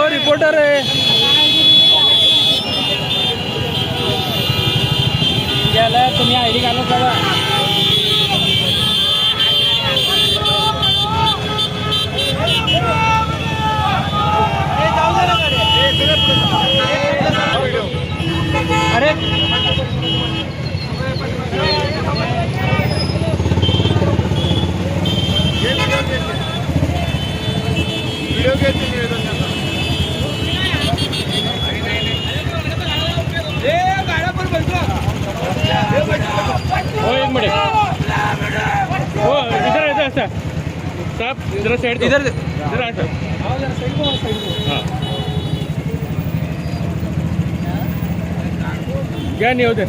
Reporter आहे गेला तुम्ही आयडी घालून बघा. अरे एक मिनट हो इधर साहब जरा साइड इधर जरा हाँ क्या नहीं होते.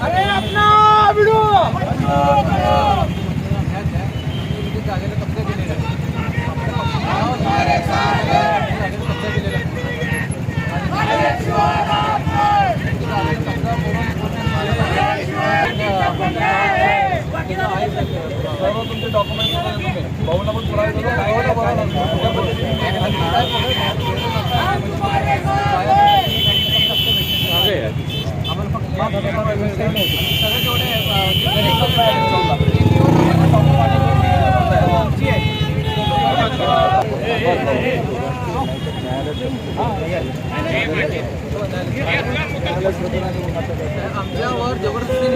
अरे अपना वीडियो सर्व तुमचे डॉक्युमेंट भाऊला पण आमच्यावर जबरदस्ती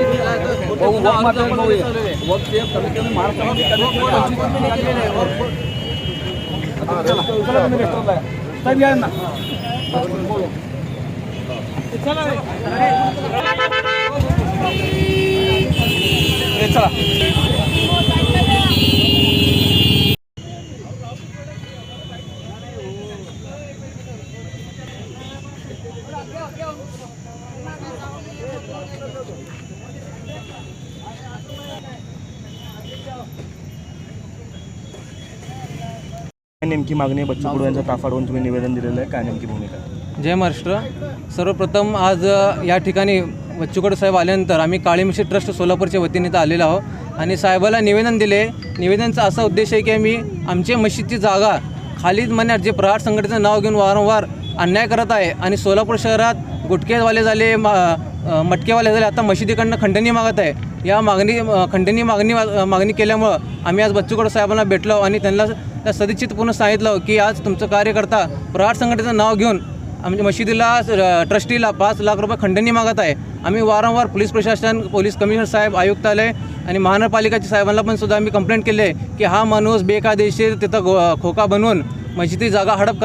नेमकी मागणी बच्चू कडू यांचा ताफा अडवून तुम्ही निवेदन दिलेलं आहे, काय नेमकी भूमिका? जय महाराष्ट्र. सर्वप्रथम आज या ठिकाणी बच्चू कडू साहेब आल्यानंतर आम्ही काळी म्हशी ट्रस्ट सोलापूरच्या वतीने इथं आलेलो आहोत आणि साहेबाला निवेदन दिले. निवेदनाचा असा उद्देश आहे की आम्ही आमच्या म्हशीची जागा खालिद मन्यार जे प्रहार संघटनेचं नाव घेऊन वारंवार अन्याय करत आहे आणि सोलापूर शहरात गुटखेवाले झाले, मटकेवाले झाले, आता मशिदीकडनं खंडणी मागत आहे. या खंडणी मागणी केल्यामुळं आम्ही आज बच्चू कडू साहेबांना भेटलो आणि त्यांना त्या सदिच्छितपूर्ण सांगितलं की आज तुमचं कार्यकर्ता प्रहार संघटनेचं नाव घेऊन आमच्या मशिदीला ट्रस्टीला 5 लाख रुपये खंडणी मागत आहे. आम्ही वारंवार पोलीस प्रशासन, पोलीस कमिशनर साहेब, आयुक्तालय आणि महानगरपालिकेच्या साहेबांना पण सुद्धा आम्ही कंप्लेंट केली आहे की हा माणूस बेकायदेशीर तिथं खोका बनवून मशिदी जागा हडप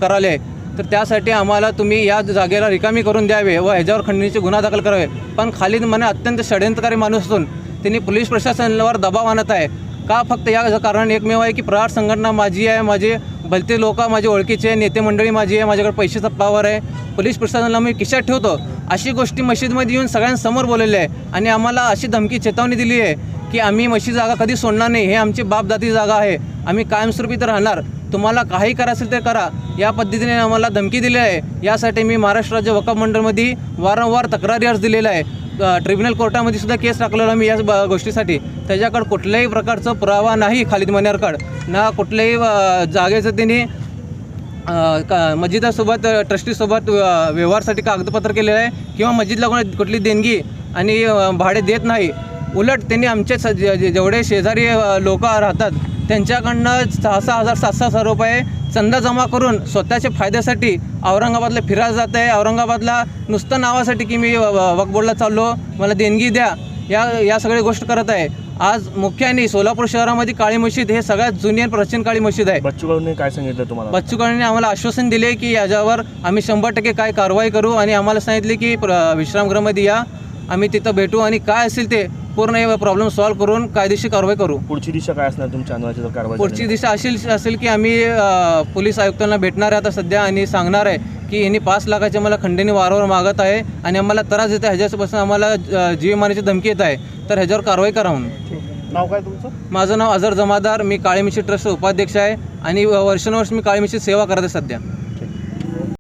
कराले. तर त्यासाठी आम्हाला तुम्ही या जागेला रिकामी करून द्यावे व ह्याच्यावर खंडणीचे गुन्हा दाखल करावे. पण खालिद मन्यार अत्यंत षड्यंत्रकारी माणूस असून त्यांनी पोलीस प्रशासनावर दबाव आणत आहे. का? फक्त या कारण एकमेव आहे की प्रहार संघटना माझी आहे, माझे भलते लोक माझे ओळखीचे, नेते मंडळी माझी आहे, माझ्याकडे पैशाचा पावर आहे, पोलीस प्रशासनाला मी खिशात ठेवतो, अशी गोष्टी मशीदमध्ये येऊन सगळ्यांसमोर बोललेले आहे. आणि आम्हाला अशी धमकी चेतावणी दिली आहे की आम्ही मशीद जागा कधी सोडणार नाही, हे आमची बापदाती जागा आहे, आम्ही कायमस्वरूपी तर राहणार, तुम्हाला काही करायचं ते करा, या पद्धतीने आम्हाला धमकी दिली आहे. यासाठी मी महाराष्ट्र राज्य वक्फ मंडळमध्ये वारंवार तक्रारी अर्ज दिलेला आहे. ट्रिब्युनल कोर्टामध्ये सुद्धा केस टाकलेला मी या गोष्टीसाठी. त्याच्याकडे कुठल्याही प्रकारचा पुरावा नाही खालिद मन्यारकडं, ना कुठल्याही जागेचं त्यांनी मस्जिदासोबत ट्रस्टीसोबत व्यवहारसाठी कागदपत्र केलेलं आहे किंवा मस्जिदला कुठली देणगी आणि भाडे देत नाही. उलट त्यांनी आमचे जेवढे शेजारी लोक राहतात त्यांच्याकडनं 6,000 7,000 रुपये चंदा जमा करून स्वतःच्या फायद्यासाठी औरंगाबादला फिरायला जात आहे. औरंगाबादला नुसतं नावासाठी की मी वक्फ बोर्डला चाललो, मला देणगी द्या, या सगळ्या गोष्ट करत आहे. आज मुख्याने सोलापूर शहरामध्ये काळी मशीद हे सगळ्यात जुनी आणि प्राचीन काळी मशीद आहे. बच्चू कडूंनी काय सांगितलं तुम्हाला? बच्चू कडूंनी आम्हाला आश्वासन दिले की याच्यावर आम्ही 100% काय कारवाई करू आणि आम्हाला सांगितले की विश्रामगृहामध्ये या, आम्ही तिथं भेटू आणि काय असेल ते पूर्ण प्रॉब्लेम सॉल्व्ह करून कायदेशीर कारवाई करू. पुढची दिशा काय असणार तुमच्या अन्वयाची कारवाई? पुढची दिशा असेल की आम्ही पोलीस आयुक्तांना भेटणार आहे आता सध्या आणि सांगणार आहे की यांनी 5 लाखाची मला खंडणी वारंवार मागत आहे आणि आम्हाला त्रास देत आहे, ह्याच्यापासून आम्हाला जीव मारण्याची धमकी येत आहे, तर ह्याच्यावर कारवाई करा म्हणून. नाव काय तुमचं? माझं नाव अझर जमादार, मी काळी म्हशी ट्रस्ट उपाध्यक्ष आहे आणि वर्षानुवर्ष मी काळी म्हशी सेवा करते सध्या.